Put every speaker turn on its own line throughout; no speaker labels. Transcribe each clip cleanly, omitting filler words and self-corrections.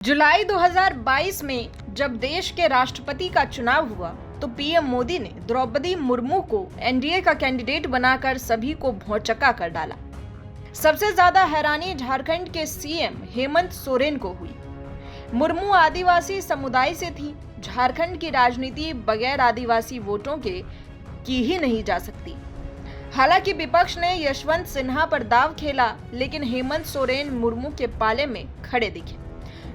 जुलाई 2022 में जब देश के राष्ट्रपति का चुनाव हुआ तो पीएम मोदी ने द्रौपदी मुर्मू को एनडीए का कैंडिडेट बनाकर सभी को भौंचक्का कर डाला। सबसे ज्यादा हैरानी झारखंड के सीएम हेमंत सोरेन को हुई। मुर्मू आदिवासी समुदाय से थी। झारखंड की राजनीति बगैर आदिवासी वोटों के की ही नहीं जा सकती। हालांकि विपक्ष ने यशवंत सिन्हा पर दांव खेला, लेकिन हेमंत सोरेन मुर्मू के पाले में खड़े दिखे।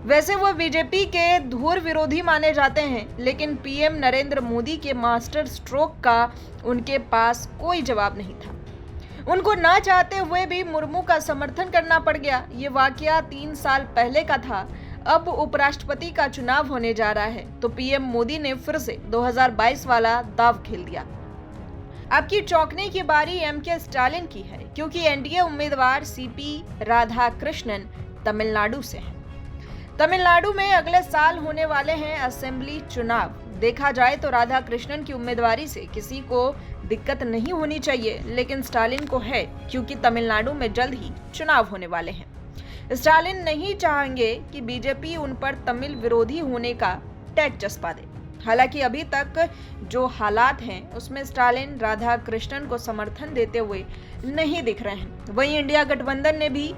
वैसे वो बीजेपी के धुर विरोधी माने जाते हैं, लेकिन पीएम नरेंद्र मोदी के मास्टर स्ट्रोक का उनके पास कोई जवाब नहीं था। उनको ना चाहते हुए भी मुर्मू का समर्थन करना पड़ गया। ये वाकया 3 साल पहले का था। अब उपराष्ट्रपति का चुनाव होने जा रहा है तो पीएम मोदी ने फिर से 2022 वाला दांव खेल दिया। अब की चौंकने की बारी एमके स्टालिन की है, क्योंकि एनडीए उम्मीदवार सीपी राधाकृष्णन तमिलनाडु से हैं। तमिलनाडु में अगले साल होने वाले हैं असेंबली चुनाव। देखा जाए तो राधाकृष्णन की उम्मीदवारी से किसी को दिक्कत नहीं होनी चाहिए, लेकिन स्टालिन को है, क्योंकि तमिलनाडु में जल्द ही चुनाव होने वाले हैं। स्टालिन नहीं चाहेंगे कि बीजेपी उन पर तमिल विरोधी होने का टैग चस्पा दे। हालांकि अभी तक जो हालात हैं उसमें स्टालिन राधाकृष्णन को समर्थन देते हुए नहीं दिख रहे हैं। वहीं इंडिया गठबंधन ने भी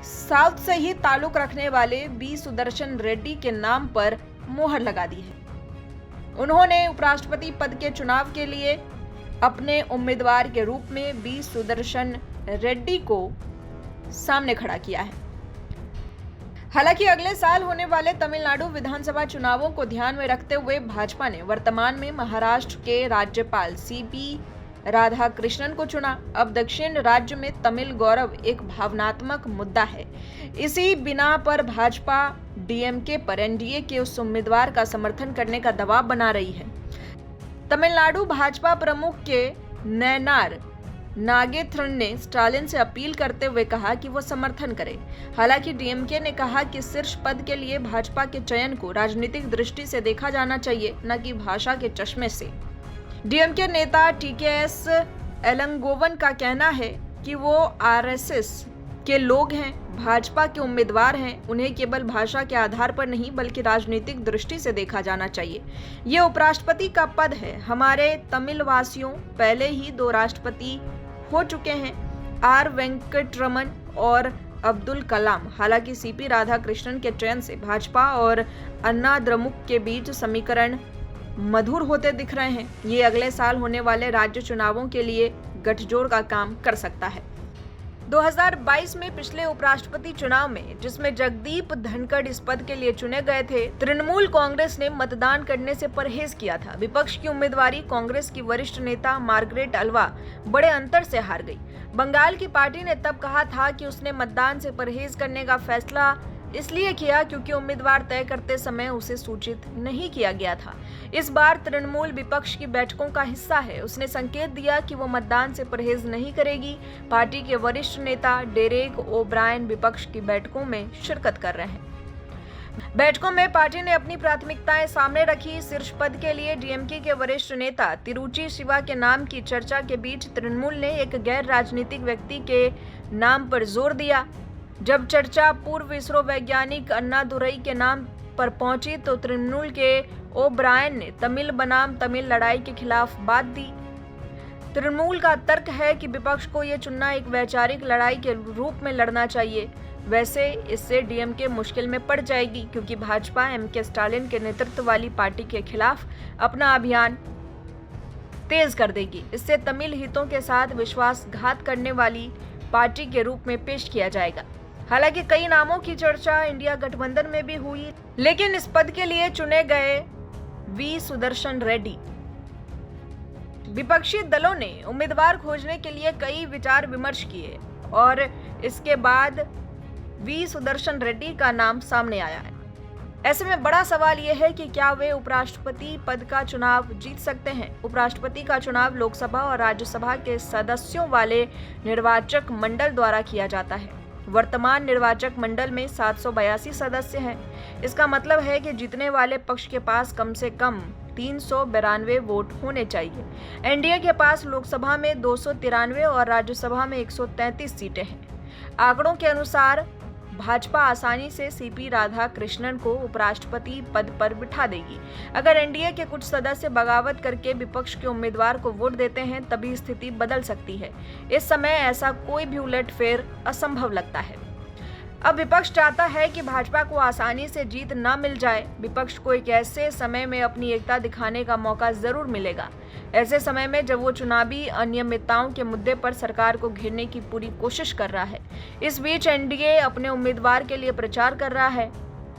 साउथ से ही ताल्लुक रखने वाले बी सुदर्शन रेड्डी के नाम पर मोहर लगा दी है। उन्होंने उपराष्ट्रपति पद के चुनाव के लिए अपने उम्मीदवार के रूप में बी सुदर्शन रेड्डी को सामने खड़ा किया है। हालांकि अगले साल होने वाले तमिलनाडु विधानसभा चुनावों को ध्यान में रखते हुए भाजपा ने वर्तमान में महाराष्ट्र के राज्यपाल सीपी राधाकृष्णन को चुना। अब दक्षिण राज्य में तमिल गौरव एक भावनात्मक मुद्दा है। इसी बिना पर भाजपा डीएमके पर एनडीए के उस उम्मीदवार का समर्थन करने का दबाव बना रही है। तमिलनाडु भाजपा प्रमुख के नयनार नागेंद्रन ने स्टालिन से अपील करते हुए कहा कि वो समर्थन करे। हालांकि डीएमके ने कहा कि शीर्ष पद के लिए भाजपा के चयन को राजनीतिक दृष्टि से देखा जाना चाहिए, न कि भाषा के चश्मे से। डीएमके नेता टीकेएस एलंगोवन का कहना है कि वो आरएसएस के लोग हैं, भाजपा के उम्मीदवार हैं। उन्हें केवल भाषा के आधार पर नहीं बल्कि राजनीतिक दृष्टि से देखा जाना चाहिए। ये उपराष्ट्रपति का पद है। हमारे तमिल वासियों पहले ही 2 राष्ट्रपति हो चुके हैं, आर वेंकटरमन और अब्दुल कलाम। हालांकि सीपी राधाकृष्णन के चयन से भाजपा और अन्ना द्रमुक के बीच समीकरण मधुर होते दिख रहे हैं। ये अगले साल होने वाले राज्य चुनावों के लिए गठजोड़ का काम कर सकता है। 2022 में पिछले उपराष्ट्रपति चुनाव में, जिसमें जगदीप धनखड़ इस पद के लिए चुने गए थे, तृणमूल कांग्रेस ने मतदान करने से परहेज किया था। विपक्ष की उम्मीदवारी कांग्रेस की वरिष्ठ नेता मार्गरेट अल्वा बड़े अंतर से हार गई। बंगाल की पार्टी ने तब कहा था कि उसने मतदान से परहेज करने का फैसला इसलिए किया क्योंकि उम्मीदवार तय करते समय उसे सूचित नहीं किया गया था। इस बार तृणमूल विपक्ष की बैठकों का हिस्सा है। उसने संकेत दिया कि वो मतदान से परहेज नहीं करेगी। पार्टी के वरिष्ठ नेता डेरेक ओब्रायन विपक्ष की बैठकों में शिरकत कर रहे हैं। बैठकों में पार्टी ने अपनी प्राथमिकताएं सामने रखी। शीर्ष पद के लिए डीएमके के वरिष्ठ नेता तिरुचि शिवा के नाम की चर्चा के बीच तृणमूल ने एक गैर राजनीतिक व्यक्ति के नाम पर जोर दिया। जब चर्चा पूर्व इसरो वैज्ञानिक अन्नादुरई के नाम पर पहुंची तो तृणमूल के ओब्रायन ने तमिल बनाम तमिल लड़ाई के खिलाफ बात दी। तृणमूल का तर्क है कि विपक्ष को यह चुनना एक वैचारिक लड़ाई के रूप में लड़ना चाहिए। वैसे इससे डीएमके मुश्किल में पड़ जाएगी, क्योंकि भाजपा एमके स्टालिन के नेतृत्व वाली पार्टी के खिलाफ अपना अभियान तेज कर देगी। इससे तमिल हितों के साथ विश्वासघात करने वाली पार्टी के रूप में पेश किया जाएगा। हालांकि कई नामों की चर्चा इंडिया गठबंधन में भी हुई, लेकिन इस पद के लिए चुने गए वी सुदर्शन रेड्डी। विपक्षी दलों ने उम्मीदवार खोजने के लिए कई विचार विमर्श किए और इसके बाद वी सुदर्शन रेड्डी का नाम सामने आया है। ऐसे में बड़ा सवाल यह है कि क्या वे उपराष्ट्रपति पद का चुनाव जीत सकते हैं। उपराष्ट्रपति का चुनाव लोकसभा और राज्यसभा के सदस्यों वाले निर्वाचक मंडल द्वारा किया जाता है। वर्तमान निर्वाचक मंडल में 782 सदस्य हैं। इसका मतलब है कि जीतने वाले पक्ष के पास कम से कम 392 वोट होने चाहिए। एनडीए के पास लोकसभा में 293 और राज्यसभा में 133 सीटें हैं। आंकड़ों के अनुसार भाजपा आसानी से सीपी राधाकृष्णन को उपराष्ट्रपति पद पर बिठा देगी। अगर एनडीए के कुछ सदस्य बगावत करके विपक्ष के उम्मीदवार को वोट देते हैं तभी स्थिति बदल सकती है। इस समय ऐसा कोई भी उलटफेर असंभव लगता है। अब विपक्ष चाहता है कि भाजपा को आसानी से जीत न मिल जाए। विपक्ष को एक ऐसे समय में अपनी एकता दिखाने का मौका जरूर मिलेगा, ऐसे समय में जब वो चुनावी अनियमितताओं के मुद्दे पर सरकार को घेरने की पूरी कोशिश कर रहा है। इस बीच एनडीए अपने उम्मीदवार के लिए प्रचार कर रहा है।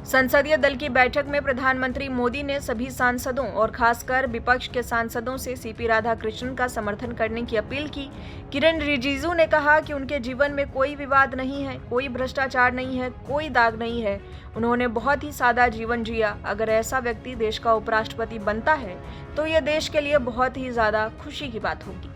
संसदीय दल की बैठक में प्रधानमंत्री मोदी ने सभी सांसदों और खासकर विपक्ष के सांसदों से सीपी राधाकृष्णन का समर्थन करने की अपील की। किरेन रिजिजू ने कहा कि उनके जीवन में कोई विवाद नहीं है, कोई भ्रष्टाचार नहीं है, कोई दाग नहीं है। उन्होंने बहुत ही सादा जीवन जिया। अगर ऐसा व्यक्ति देश का उपराष्ट्रपति बनता है तो यह देश के लिए बहुत ही ज्यादा खुशी की बात होगी।